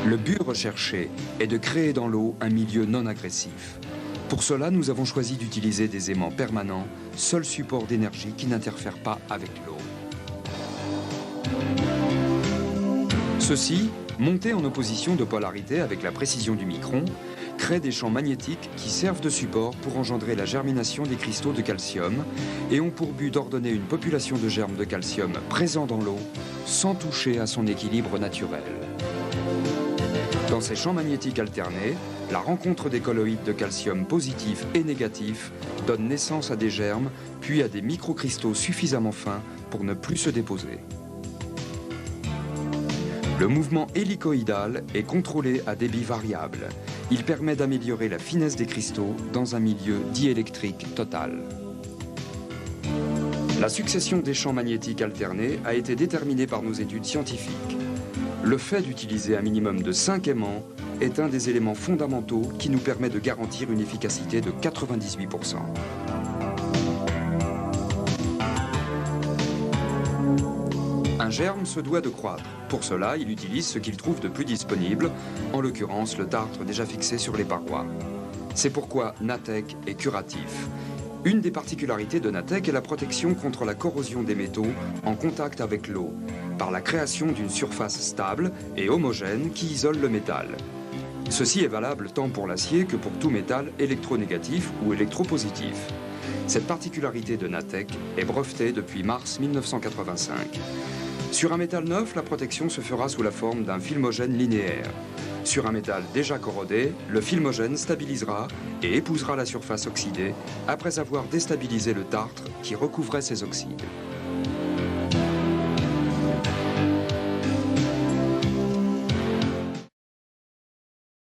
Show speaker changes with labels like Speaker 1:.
Speaker 1: Le but recherché est de créer dans l'eau un milieu non agressif. Pour cela, nous avons choisi d'utiliser des aimants permanents, seul support d'énergie qui n'interfère pas avec l'eau. Ceux-ci, montés en opposition de polarité avec la précision du micron, créent des champs magnétiques qui servent de support pour engendrer la germination des cristaux de calcium et ont pour but d'ordonner une population de germes de calcium présents dans l'eau sans toucher à son équilibre naturel. Dans ces champs magnétiques alternés, la rencontre des colloïdes de calcium positifs et négatifs donne naissance à des germes, puis à des microcristaux suffisamment fins pour ne plus se déposer. Le mouvement hélicoïdal est contrôlé à débit variable. Il permet d'améliorer la finesse des cristaux dans un milieu diélectrique total. La succession des champs magnétiques alternés a été déterminée par nos études scientifiques. Le fait d'utiliser un minimum de 5 aimants est un des éléments fondamentaux qui nous permet de garantir une efficacité de 98%. Un germe se doit de croître. Pour cela, il utilise ce qu'il trouve de plus disponible, en l'occurrence le tartre déjà fixé sur les parois. C'est pourquoi Natech est curatif. Une des particularités de Natech est la protection contre la corrosion des métaux en contact avec l'eau, par la création d'une surface stable et homogène qui isole le métal. Ceci est valable tant pour l'acier que pour tout métal électronégatif ou électropositif. Cette particularité de Natech est brevetée depuis mars 1985. Sur un métal neuf, la protection se fera sous la forme d'un filmogène linéaire. Sur un métal déjà corrodé, le filmogène stabilisera et épousera la surface oxydée après avoir déstabilisé le tartre qui recouvrait ces oxydes.